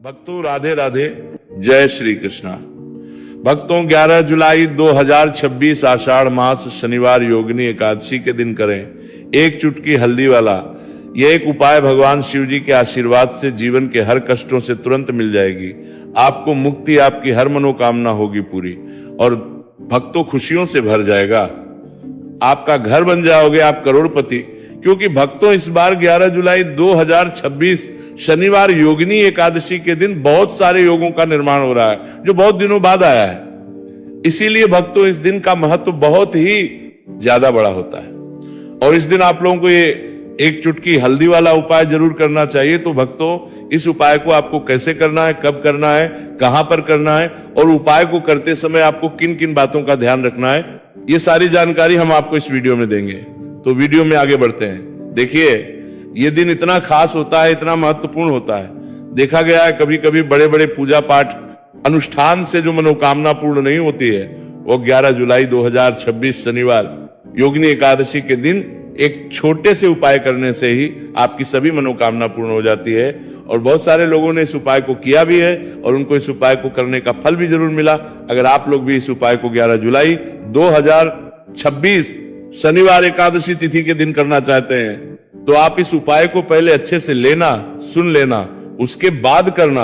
भक्तों राधे राधे, जय श्री कृष्णा। भक्तों 11 जुलाई 2026 आषाढ़ मास शनिवार योगिनी एकादशी के दिन करें एक चुटकी हल्दी वाला यह एक उपाय भगवान शिव जी के आशीर्वाद से जीवन के हर कष्टों से तुरंत मिल जाएगी। आपको मुक्ति, आपकी हर मनोकामना होगी पूरी और भक्तों खुशियों से भर जाएगा। आपका घर बन जाओगे, आप करोड़पति। क्योंकि भक्तों इस बार 11 जुलाई 2026 शनिवार योगिनी एकादशी के दिन बहुत सारे योगों का निर्माण हो रहा है जो बहुत दिनों बाद आया है। इसीलिए भक्तों इस दिन का महत्व बहुत ही ज्यादा बड़ा होता है और इस दिन आप लोगों को ये एक चुटकी हल्दी वाला उपाय जरूर करना चाहिए। तो भक्तों इस उपाय को आपको कैसे करना है, कब करना है, कहां पर करना है और उपाय को करते समय आपको किन किन बातों का ध्यान रखना है, ये सारी जानकारी हम आपको इस वीडियो में देंगे। तो वीडियो में आगे बढ़ते हैं। देखिए ये दिन इतना खास होता है, इतना महत्वपूर्ण होता है। देखा गया है कभी कभी बड़े बड़े पूजा पाठ अनुष्ठान से जो मनोकामना पूर्ण नहीं होती है वो 11 जुलाई 2026 शनिवार योगिनी एकादशी के दिन एक छोटे से उपाय करने से ही आपकी सभी मनोकामना पूर्ण हो जाती है। और बहुत सारे लोगों ने इस उपाय को किया भी है और उनको इस उपाय को करने का फल भी जरूर मिला। अगर आप लोग भी इस उपाय को 11 जुलाई 2026 शनिवार एकादशी तिथि के दिन करना चाहते हैं तो आप इस उपाय को पहले अच्छे से लेना, सुन लेना, उसके बाद करना।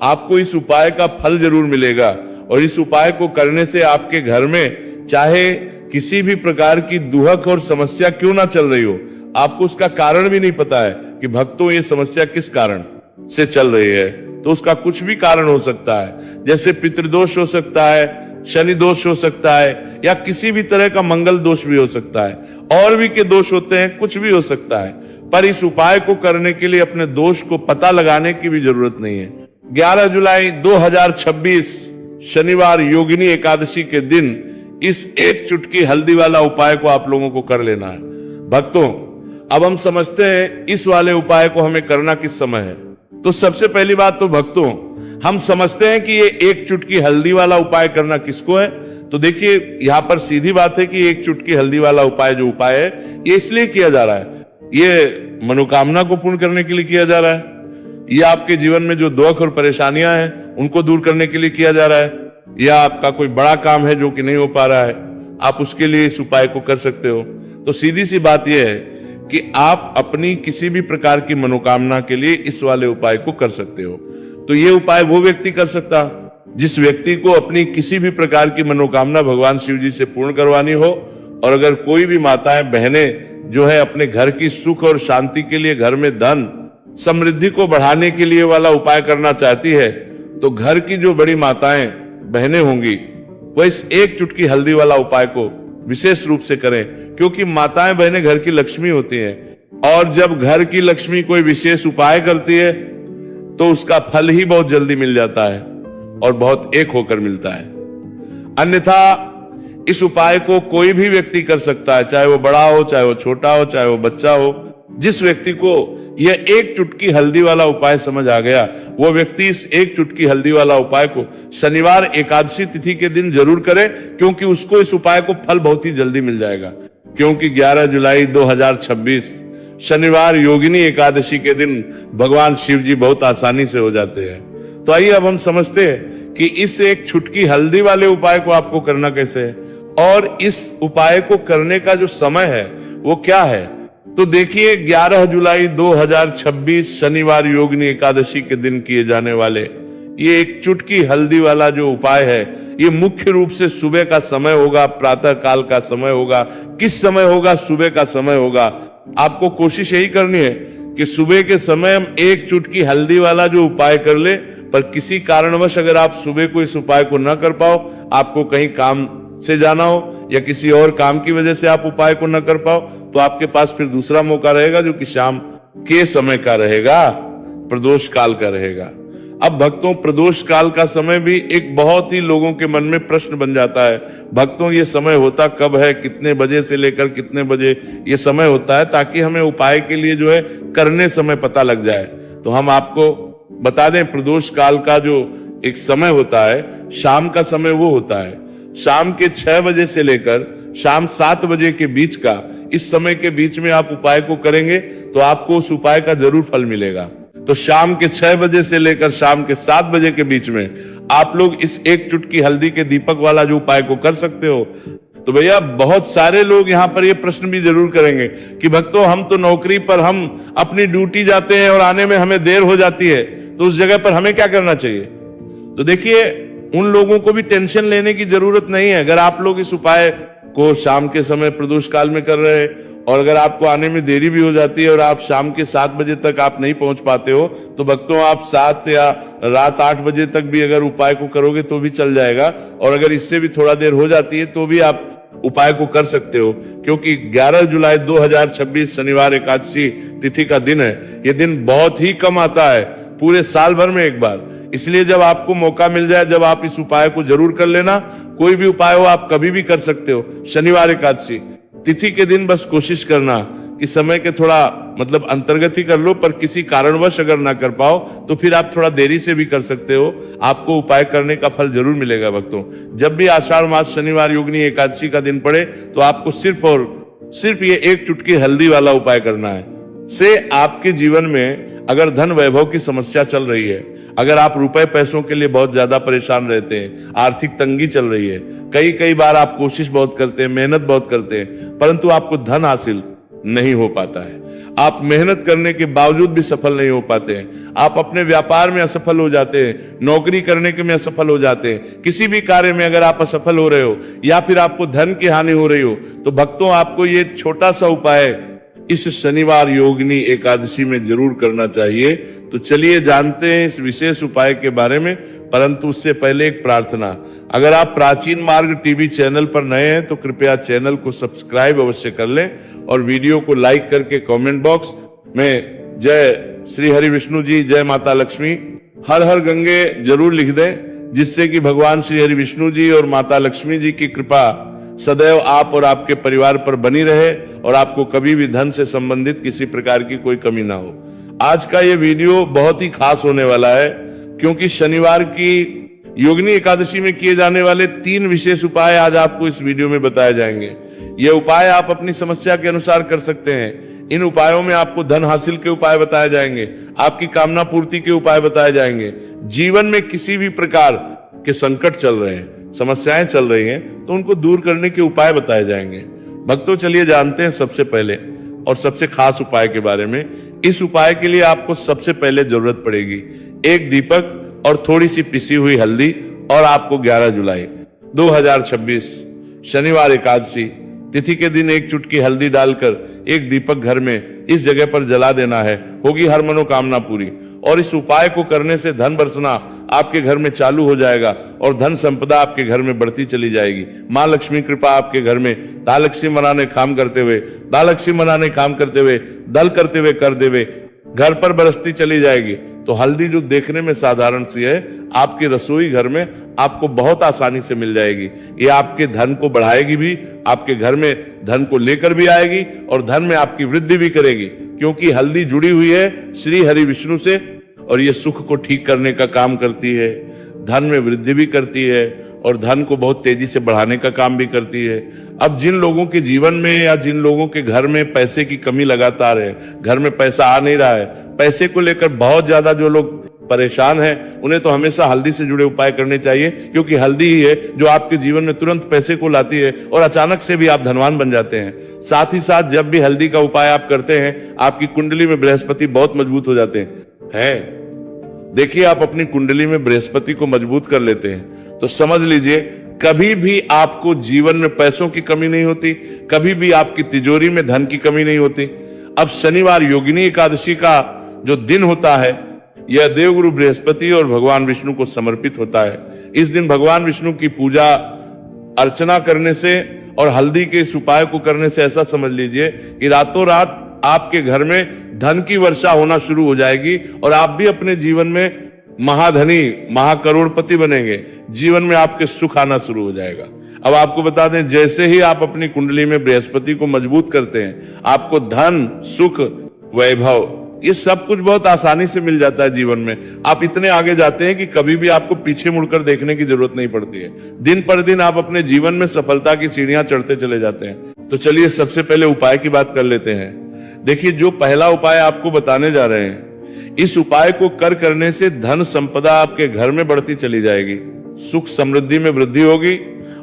आपको इस उपाय का फल जरूर मिलेगा और इस उपाय को करने से आपके घर में चाहे किसी भी प्रकार की दुहक और समस्या क्यों ना चल रही हो, आपको उसका कारण भी नहीं पता है कि भक्तों ये समस्या किस कारण से चल रही है, तो उसका कुछ भी कारण हो सकता है। जैसे पितृदोष हो सकता है, शनि दोष हो सकता है या किसी भी तरह का मंगल दोष भी हो सकता है, और भी के दोष होते हैं, कुछ भी हो सकता है। पर इस उपाय को करने के लिए अपने दोष को पता लगाने की भी जरूरत नहीं है। 11 जुलाई 2026 शनिवार योगिनी एकादशी के दिन इस एक चुटकी हल्दी वाला उपाय को आप लोगों को कर लेना है। भक्तों अब हम समझते हैं इस वाले उपाय को हमें करना किस समय है। तो सबसे पहली बात तो भक्तों हम समझते हैं कि ये एक चुटकी हल्दी वाला उपाय करना किसको है। तो देखिए यहां पर सीधी बात है कि एक चुटकी हल्दी वाला उपाय जो उपाय है ये इसलिए किया जा रहा है, ये मनोकामना को पूर्ण करने के लिए किया जा रहा है। ये आपके जीवन में जो दुख और परेशानियां हैं उनको दूर करने के लिए किया जा रहा है, या आपका कोई बड़ा काम है जो कि नहीं हो पा रहा है, आप उसके लिए इस उपाय को कर सकते हो। तो सीधी सी बात यह है कि आप अपनी किसी भी प्रकार की मनोकामना के लिए इस वाले उपाय को कर सकते हो। तो ये उपाय वो व्यक्ति कर सकता जिस व्यक्ति को अपनी किसी भी प्रकार की मनोकामना भगवान शिव जी से पूर्ण करवानी हो। और अगर कोई भी माताएं बहनें जो है अपने घर की सुख और शांति के लिए, घर में धन समृद्धि को बढ़ाने के लिए वाला उपाय करना चाहती है तो घर की जो बड़ी माताएं बहनें होंगी वो इस एक चुटकी हल्दी वाला उपाय को विशेष रूप से करें, क्योंकि माताएं बहनें घर की लक्ष्मी होती हैं और जब घर की लक्ष्मी कोई विशेष उपाय करती है तो उसका फल ही बहुत जल्दी मिल जाता है और बहुत एक होकर मिलता है। अन्यथा इस उपाय को कोई भी व्यक्ति कर सकता है, चाहे वो बड़ा हो, चाहे वो छोटा हो, चाहे वो बच्चा हो। जिस व्यक्ति को यह एक चुटकी हल्दी वाला उपाय समझ आ गया वो व्यक्ति इस एक चुटकी हल्दी वाला उपाय को शनिवार एकादशी तिथि के दिन जरूर करे, क्योंकि उसको इस उपाय को फल बहुत ही जल्दी मिल जाएगा। क्योंकि 11 जुलाई 2026 शनिवार योगिनी एकादशी के दिन भगवान शिव जी बहुत आसानी से हो जाते हैं। तो आइए अब हम समझते हैं कि इस एक चुटकी हल्दी वाले उपाय को आपको करना कैसे है और इस उपाय को करने का जो समय है वो क्या है। तो देखिए 11 जुलाई 2026 शनिवार योगिनी एकादशी के दिन किए जाने वाले ये एक चुटकी हल्दी वाला जो उपाय है ये मुख्य रूप से सुबह का समय होगा, प्रातः काल का समय होगा। किस समय होगा? सुबह का समय होगा। आपको कोशिश यही करनी है कि सुबह के समय हम एक चुटकी हल्दी वाला जो उपाय कर ले। पर किसी कारणवश अगर आप सुबह को इस उपाय को न कर पाओ, आपको कहीं काम से जाना हो या किसी और काम की वजह से आप उपाय को न कर पाओ, तो आपके पास फिर दूसरा मौका रहेगा जो कि शाम के समय का रहेगा, प्रदोष काल का रहेगा। अब भक्तों प्रदोष काल का समय भी एक बहुत ही लोगों के मन में प्रश्न बन जाता है। भक्तों ये समय होता कब है, कितने बजे से लेकर कितने बजे ये समय होता है, ताकि हमें उपाय के लिए जो है करने समय पता लग जाए। तो हम आपको बता दें प्रदोष काल का जो एक समय होता है, शाम का समय वो होता है शाम के 6 बजे से लेकर शाम 7 बजे के बीच का। इस समय के बीच में आप उपाय को करेंगे तो आपको उस उपाय का जरूर फल मिलेगा। तो शाम के 6 बजे से लेकर शाम के 7 बजे के बीच में आप लोग इस एक चुटकी हल्दी के दीपक वाला जो उपाय को कर सकते हो। तो भैया बहुत सारे लोग यहाँ पर ये प्रश्न भी जरूर करेंगे कि भक्तों हम तो नौकरी पर हम अपनी ड्यूटी जाते हैं और आने में हमें देर हो जाती है, तो उस जगह पर हमें क्या करना चाहिए। तो देखिए उन लोगों को भी टेंशन लेने की जरूरत नहीं है। अगर आप लोग इस उपाय को शाम के समय प्रदोष काल में कर रहे हैं और अगर आपको आने में देरी भी हो जाती है और आप शाम के 7 बजे तक आप नहीं पहुंच पाते हो, तो भक्तों आप 7 या रात 8 बजे तक भी अगर उपाय को करोगे तो भी चल जाएगा। और अगर इससे भी थोड़ा देर हो जाती है तो भी आप उपाय को कर सकते हो, क्योंकि 11 जुलाई 2026 शनिवार एकादशी तिथि का दिन है। यह दिन बहुत ही कम आता है, पूरे साल भर में एक बार। इसलिए जब आपको मौका मिल जाए, जब आप इस उपाय को जरूर कर लेना। कोई भी उपाय हो आप कभी भी कर सकते हो। शनिवार एकादशी तिथि के दिन बस कोशिश करना कि समय के थोड़ा मतलब अंतर्गत ही कर लो, पर किसी कारणवश अगर ना कर पाओ तो फिर आप थोड़ा देरी से भी कर सकते हो। आपको उपाय करने का फल जरूर मिलेगा भक्तों। जब भी आषाढ़ मास शनिवार योगिनी एकादशी का दिन पड़े तो आपको सिर्फ और सिर्फ ये एक चुटकी हल्दी वाला उपाय करना है। से आपके जीवन में अगर धन वैभव की समस्या चल रही है, अगर आप रुपए पैसों के लिए बहुत ज्यादा परेशान रहते हैं, आर्थिक तंगी चल रही है, कई बार आप कोशिश बहुत करते हैं, मेहनत बहुत करते हैं, परंतु आपको धन हासिल नहीं हो पाता है, आप मेहनत करने के बावजूद भी सफल नहीं हो पाते हैं, आप अपने व्यापार में असफल हो जाते हैं, नौकरी करने के में असफल हो जाते हैं, किसी भी कार्य में अगर आप असफल हो रहे हो या फिर आपको धन की हानि हो रही हो, तो भक्तों आपको ये छोटा सा उपाय इस शनिवार योगिनी एकादशी में जरूर करना चाहिए। तो चलिए जानते हैं इस विशेष उपाय के बारे में, परंतु उससे पहले एक प्रार्थना। अगर आप प्राचीन मार्ग टीवी चैनल पर नए हैं तो कृपया चैनल को सब्सक्राइब अवश्य कर लें और वीडियो को लाइक करके कमेंट बॉक्स में जय श्री हरि विष्णु जी, जय माता लक्ष्मी, हर हर गंगे जरूर लिख दें, जिससे कि भगवान श्री हरि विष्णु जी और माता लक्ष्मी जी की कृपा सदैव आप और आपके परिवार पर बनी रहे और आपको कभी भी धन से संबंधित किसी प्रकार की कोई कमी ना हो। आज का ये वीडियो बहुत ही खास होने वाला है, क्योंकि शनिवार की योगिनी एकादशी में किए जाने वाले 3 विशेष उपाय आज आपको इस वीडियो में बताए जाएंगे। ये उपाय आप अपनी समस्या के अनुसार कर सकते हैं। इन उपायों में आपको धन हासिल के उपाय बताए जाएंगे, आपकी कामना पूर्ति के उपाय बताए जाएंगे। जीवन में किसी भी प्रकार के संकट चल रहे हैं, समस्याएं चल रही हैं, तो उनको दूर करने के उपाय बताए जाएंगे। भक्तों चलिए जानते हैं सबसे पहले और सबसे खास उपाय के बारे में। इस उपाय के लिए आपको सबसे पहले जरूरत पड़ेगी एक दीपक और थोड़ी सी पिसी हुई हल्दी, और आपको 11 जुलाई 2026 शनिवार एकादशी तिथि के दिन एक चुटकी हल्दी डालकर एक दीपक घर में इस जगह पर जला देना है। होगी हर मनोकामना पूरी। और इस उपाय को करने से धन बरसना आपके घर में चालू हो जाएगा और धन संपदा आपके घर में बढ़ती चली जाएगी। मां लक्ष्मी कृपा आपके घर में दालक्ष्मी मनाने काम करते हुए दल करते हुए कर देवे घर पर बरसती चली जाएगी। तो हल्दी जो देखने में साधारण सी है, आपके रसोई घर में आपको बहुत आसानी से मिल जाएगी। ये आपके धन को बढ़ाएगी भी, आपके घर में धन को लेकर भी आएगी और धन में आपकी वृद्धि भी करेगी, क्योंकि हल्दी जुड़ी हुई है श्री हरि विष्णु से और ये सुख को ठीक करने का काम करती है, धन में वृद्धि भी करती है और धन को बहुत तेजी से बढ़ाने का काम भी करती है। अब जिन लोगों के जीवन में या जिन लोगों के घर में पैसे की कमी लगातार है, घर में पैसा आ नहीं रहा है, पैसे को लेकर बहुत ज्यादा जो लोग परेशान हैं, उन्हें तो हमेशा हल्दी से जुड़े उपाय करने चाहिए, क्योंकि हल्दी ही है जो आपके जीवन में तुरंत पैसे को लाती है और अचानक से भी आप धनवान बन जाते हैं। साथ ही साथ जब भी हल्दी का उपाय आप करते हैं, आपकी कुंडली में बृहस्पति बहुत मजबूत हो जाते हैं। देखिए आप अपनी कुंडली में बृहस्पति को मजबूत कर लेते हैं तो समझ लीजिए कभी भी आपको जीवन में पैसों की कमी नहीं होती, कभी भी आपकी तिजोरी में धन की कमी नहीं होती। अब शनिवार योगिनी एकादशी का जो दिन होता है, यह देवगुरु बृहस्पति और भगवान विष्णु को समर्पित होता है। इस दिन भगवान विष्णु की पूजा अर्चना करने से और हल्दी के इस उपाय को करने से ऐसा समझ लीजिए कि रातों रात आपके घर में धन की वर्षा होना शुरू हो जाएगी और आप भी अपने जीवन में महाधनी, महाकरोड़पति बनेंगे। जीवन में आपके सुख आना शुरू हो जाएगा। अब आपको बता दें, जैसे ही आप अपनी कुंडली में बृहस्पति को मजबूत करते हैं, आपको धन, सुख, वैभव ये सब कुछ बहुत आसानी से मिल जाता है। जीवन में आप इतने आगे जाते हैं कि कभी भी आपको पीछे मुड़कर देखने की जरूरत नहीं पड़ती है। दिन पर दिन आप अपने जीवन में सफलता की सीढ़ियां चढ़ते चले जाते हैं। तो चलिए सबसे पहले उपाय की बात कर लेते हैं। देखिए जो पहला उपाय आपको बताने जा रहे हैं, इस उपाय को करने से धन संपदा आपके घर में बढ़ती चली जाएगी, सुख समृद्धि में वृद्धि होगी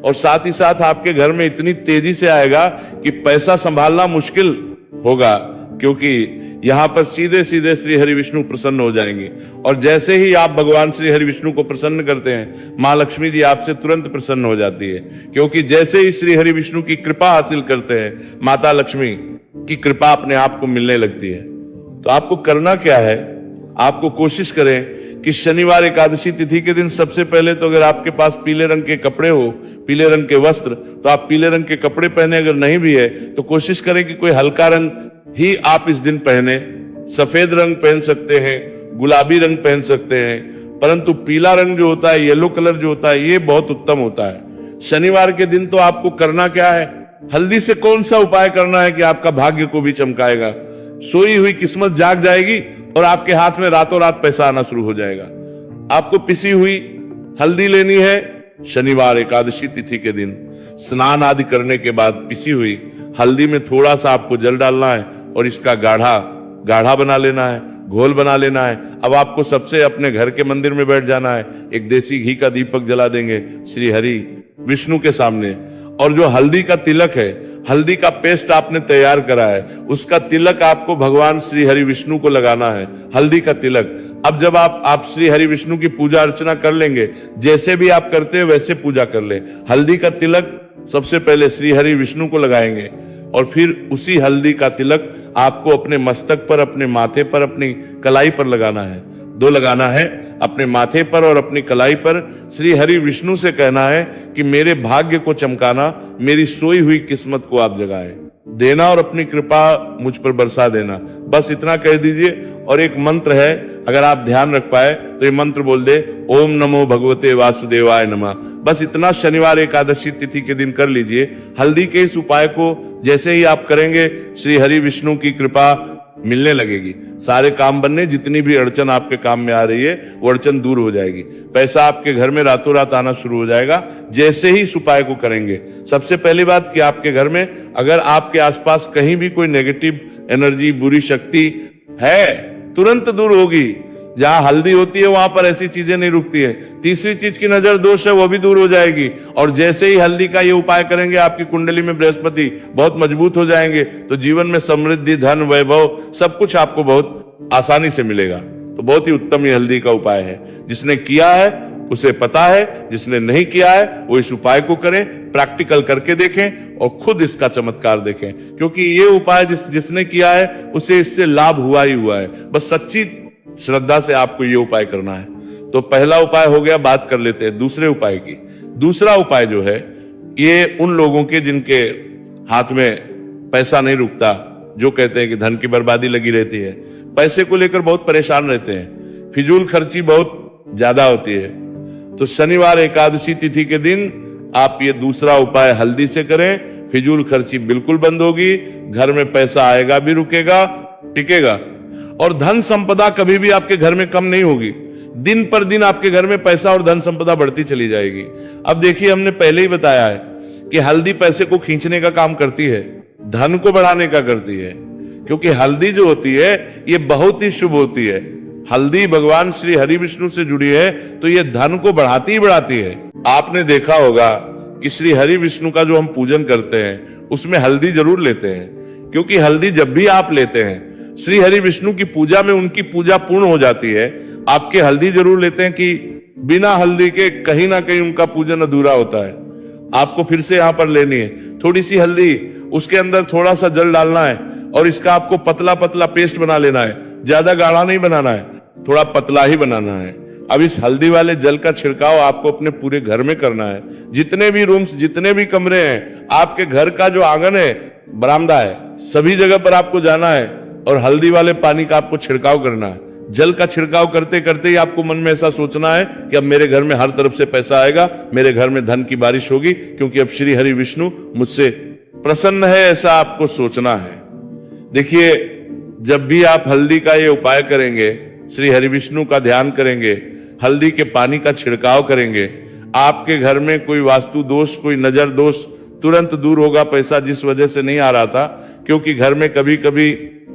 और साथ ही साथ आपके घर में इतनी तेजी से आएगा कि पैसा संभालना मुश्किल होगा, क्योंकि यहां पर सीधे सीधे श्री हरि विष्णु प्रसन्न हो जाएंगे। और जैसे ही आप भगवान श्री हरि विष्णु को प्रसन्न करते हैं, मां लक्ष्मी जी आपसे तुरंत प्रसन्न हो जाती है, क्योंकि जैसे ही श्री हरि विष्णु की कृपा हासिल करते हैं, माता लक्ष्मी की कृपा अपने आप को मिलने लगती है। तो आपको करना क्या है, आपको कोशिश करें कि शनिवार एकादशी तिथि के दिन सबसे पहले तो अगर आपके पास पीले रंग के कपड़े हो, पीले रंग के वस्त्र, तो आप पीले रंग के कपड़े पहने। अगर नहीं भी है तो कोशिश करें कि कोई हल्का रंग ही आप इस दिन पहने। सफेद रंग पहन सकते हैं, गुलाबी रंग पहन सकते हैं, परंतु पीला रंग जो होता है, येलो कलर जो होता है, ये बहुत उत्तम होता है। शनिवार के दिन तो आपको करना क्या है, हल्दी से कौन सा उपाय करना है कि आपका भाग्य को भी चमकाएगा, सोई हुई किस्मत जाग जाएगी और आपके हाथ में रातों रात पैसा आना शुरू हो जाएगा। आपको पिसी हुई हल्दी लेनी है। शनिवार एकादशी तिथि के दिन स्नान आदि करने के बाद पिसी हुई हल्दी में थोड़ा सा आपको जल डालना है और इसका गाढ़ा बना लेना है, घोल बना लेना है। अब आपको सबसे अपने घर के मंदिर में बैठ जाना है, एक देसी घी का दीपक जला देंगे श्री हरि विष्णु के सामने, और जो हल्दी का तिलक है, हल्दी का पेस्ट आपने तैयार करा है, उसका तिलक आपको भगवान श्री हरि विष्णु को लगाना है, हल्दी का तिलक। अब जब आप श्री हरि विष्णु की पूजा अर्चना कर लेंगे, जैसे भी आप करते हैं वैसे पूजा कर ले। हल्दी का तिलक सबसे पहले श्री हरि विष्णु को लगाएंगे और फिर उसी हल्दी का तिलक आपको अपने मस्तक पर, अपने माथे पर, अपनी कलाई पर लगाना है। दो लगाना है, अपने माथे पर और अपनी कलाई पर। श्री हरि विष्णु से कहना है कि मेरे भाग्य को चमकाना, मेरी सोई हुई किस्मत को आप जगाए देना और अपनी कृपा मुझ पर बरसा देना। बस इतना कह दीजिए। और एक मंत्र है, अगर आप ध्यान रख पाए तो ये मंत्र बोल दे, ओम नमो भगवते वासुदेवाय नमः। बस इतना शनिवार एकादशी तिथि के दिन कर लीजिए। हल्दी के इस उपाय को जैसे ही आप करेंगे, श्री हरि विष्णु की कृपा मिलने लगेगी, सारे काम बनने, जितनी भी अड़चन आपके काम में आ रही है वो अड़चन दूर हो जाएगी, पैसा आपके घर में रातों रात आना शुरू हो जाएगा जैसे ही इस उपाय को करेंगे। सबसे पहली बात कि आपके घर में अगर आपके आसपास कहीं भी कोई नेगेटिव एनर्जी, बुरी शक्ति है, तुरंत दूर होगी। जहां हल्दी होती है वहां पर ऐसी चीजें नहीं रुकती है। तीसरी चीज की नजर दोष है, वो भी दूर हो जाएगी। और जैसे ही हल्दी का ये उपाय करेंगे, आपकी कुंडली में बृहस्पति बहुत मजबूत हो जाएंगे, तो जीवन में समृद्धि, धन, वैभव सब कुछ आपको बहुत आसानी से मिलेगा। तो बहुत ही उत्तम ये हल्दी का उपाय है। जिसने किया है उसे पता है, जिसने नहीं किया है वो इस उपाय को करें, प्रैक्टिकल करके देखें और खुद इसका चमत्कार देखें, क्योंकि ये उपाय जिसने किया है उसे इससे लाभ हुआ ही हुआ है। बस सच्ची श्रद्धा से आपको ये उपाय करना है। तो पहला उपाय हो गया, बात कर लेते हैं दूसरे उपाय की। दूसरा उपाय जो है, ये उन लोगों के जिनके हाथ में पैसा नहीं रुकता, जो कहते हैं कि धन की बर्बादी लगी रहती है, पैसे को लेकर बहुत परेशान रहते हैं, फिजूल खर्ची बहुत ज्यादा होती है। तो शनिवार एकादशी तिथि के दिन आप ये दूसरा उपाय हल्दी से करें, फिजूल खर्ची बिल्कुल बंद होगी, घर में पैसा आएगा भी, रुकेगा, टिकेगा, और धन संपदा कभी भी आपके घर में कम नहीं होगी। दिन पर दिन आपके घर में पैसा और धन संपदा बढ़ती चली जाएगी। अब देखिए, हमने पहले ही बताया है कि हल्दी पैसे को खींचने का काम करती है, धन को बढ़ाने का करती है, क्योंकि हल्दी जो होती है ये बहुत ही शुभ होती है। हल्दी भगवान श्री हरि विष्णु से जुड़ी है, तो ये धन को बढ़ाती ही बढ़ाती है। आपने देखा होगा कि श्री हरि विष्णु का जो हम पूजन करते हैं उसमें हल्दी जरूर लेते हैं, क्योंकि हल्दी जब भी आप लेते हैं श्री हरि विष्णु की पूजा में उनकी पूजा पूर्ण हो जाती है। आपके हल्दी जरूर लेते हैं कि बिना हल्दी के कहीं ना कहीं उनका पूजन अधूरा होता है। आपको फिर से यहां पर लेनी है थोड़ी सी हल्दी, उसके अंदर थोड़ा सा जल डालना है और इसका आपको पतला पतला पेस्ट बना लेना है। ज्यादा गाढ़ा नहीं बनाना है, थोड़ा पतला ही बनाना है। अब इस हल्दी वाले जल का छिड़काव आपको अपने पूरे घर में करना है। जितने भी रूम्स, जितने भी कमरे हैं, आपके घर का जो आंगन है, बरामदा है, सभी जगह पर आपको जाना है और हल्दी वाले पानी का आपको छिड़काव करना है। जल का छिड़काव करते करते ही आपको मन में ऐसा सोचना है कि अब मेरे घर में हर तरफ से पैसा आएगा, मेरे घर में धन की बारिश होगी, क्योंकि अब श्री हरि विष्णु मुझसे प्रसन्न है, ऐसा आपको सोचना है। देखिए, जब भी आप हल्दी का ये उपाय करेंगे, श्री हरि विष्णु का ध्यान करेंगे, हल्दी के पानी का छिड़काव करेंगे, आपके घर में कोई वास्तु दोष, कोई नजर दोष तुरंत दूर होगा। पैसा जिस वजह से नहीं आ रहा था, क्योंकि घर में कभी कभी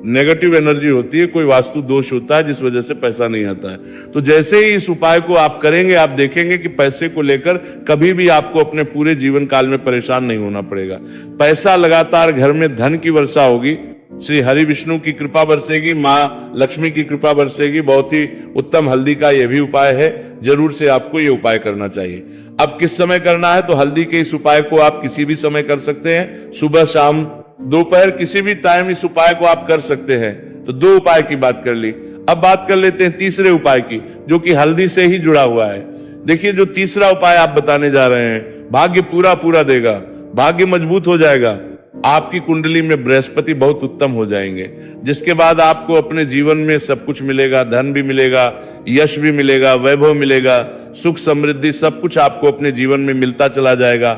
नेगेटिव एनर्जी होती है, कोई वास्तु दोष होता है जिस वजह से पैसा नहीं आता है। तो जैसे ही इस उपाय को आप करेंगे, आप देखेंगे कि पैसे को लेकर कभी भी आपको अपने पूरे जीवन काल में परेशान नहीं होना पड़ेगा। पैसा लगातार घर में धन की वर्षा होगी, श्री हरि विष्णु की कृपा बरसेगी, माँ लक्ष्मी की कृपा बरसेगी। बहुत ही उत्तम हल्दी का यह भी उपाय है, जरूर से आपको ये उपाय करना चाहिए। अब किस समय करना है, तो हल्दी के इस उपाय को आप किसी भी समय कर सकते हैं, सुबह शाम दोपहर किसी भी टाइम इस उपाय को आप कर सकते हैं। तो 2 उपाय की बात कर ली, अब बात कर लेते हैं तीसरे उपाय की, जो कि हल्दी से ही जुड़ा हुआ है। देखिए, जो तीसरा उपाय आप बताने जा रहे हैं, भाग्य पूरा देगा, भाग्य मजबूत हो जाएगा, आपकी कुंडली में बृहस्पति बहुत उत्तम हो जाएंगे, जिसके बाद आपको अपने जीवन में सब कुछ मिलेगा, धन भी मिलेगा, यश भी मिलेगा, वैभव मिलेगा, सुख समृद्धि सब कुछ आपको अपने जीवन में मिलता चला जाएगा।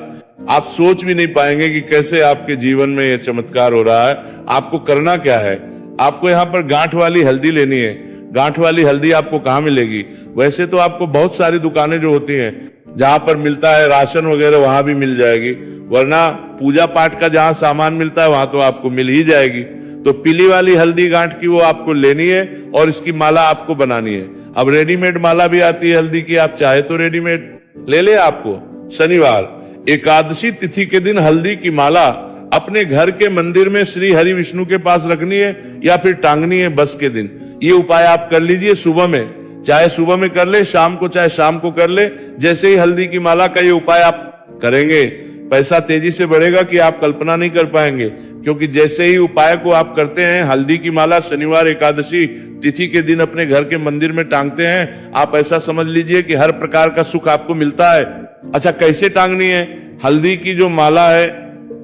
आप सोच भी नहीं पाएंगे कि कैसे आपके जीवन में यह चमत्कार हो रहा है। आपको करना क्या है, आपको यहाँ पर गांठ वाली हल्दी लेनी है। गांठ वाली हल्दी आपको कहाँ मिलेगी? वैसे तो आपको बहुत सारी दुकानें जो होती हैं जहां पर मिलता है राशन वगैरह, वहां भी मिल जाएगी, वरना पूजा पाठ का जहां सामान मिलता है वहां तो आपको मिल ही जाएगी। तो पीली वाली हल्दी गांठ की वो आपको लेनी है और इसकी माला आपको बनानी है। अब रेडीमेड माला भी आती है हल्दी की, आप चाहे तो रेडीमेड ले ले। आपको शनिवार एकादशी तिथि के दिन हल्दी की माला अपने घर के मंदिर में श्री हरि विष्णु के पास रखनी है या फिर टांगनी है बस के दिन। ये उपाय आप कर लीजिए सुबह में, चाहे सुबह में कर ले, शाम को चाहे शाम को कर ले। जैसे ही हल्दी की माला का ये उपाय आप करेंगे, पैसा तेजी से बढ़ेगा कि आप कल्पना नहीं कर पाएंगे। क्योंकि जैसे ही उपाय को आप करते हैं, हल्दी की माला शनिवार एकादशी तिथि के दिन अपने घर के मंदिर में टांगते हैं, आप ऐसा समझ लीजिए कि हर प्रकार का सुख आपको मिलता है। अच्छा, कैसे टांगनी है? हल्दी की जो माला है,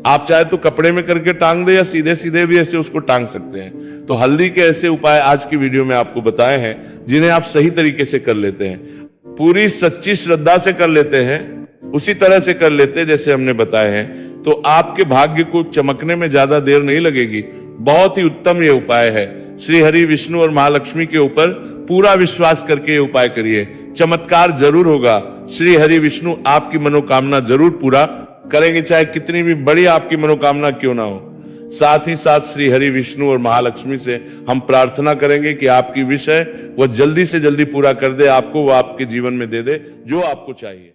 आप चाहे तो कपड़े में करके टांग दे या सीधे सीधे भी ऐसे उसको टांग सकते हैं। तो हल्दी के ऐसे उपाय आज की वीडियो में आपको बताए हैं, जिन्हें आप सही तरीके से कर लेते हैं, पूरी सच्ची श्रद्धा से कर लेते हैं, उसी तरह से कर लेते हैं जैसे हमने बताए हैं, तो आपके भाग्य को चमकने में ज्यादा देर नहीं लगेगी। बहुत ही उत्तम ये उपाय है। श्री हरि विष्णु और महालक्ष्मी के ऊपर पूरा विश्वास करके ये उपाय करिए, चमत्कार जरूर होगा। श्री हरि विष्णु आपकी मनोकामना जरूर पूरा करेंगे, चाहे कितनी भी बड़ी आपकी मनोकामना क्यों ना हो। साथ ही साथ श्री हरि विष्णु और महालक्ष्मी से हम प्रार्थना करेंगे कि आपकी विश है वो जल्दी से जल्दी पूरा कर दे, आपको वो आपके जीवन में दे दे जो आपको चाहिए।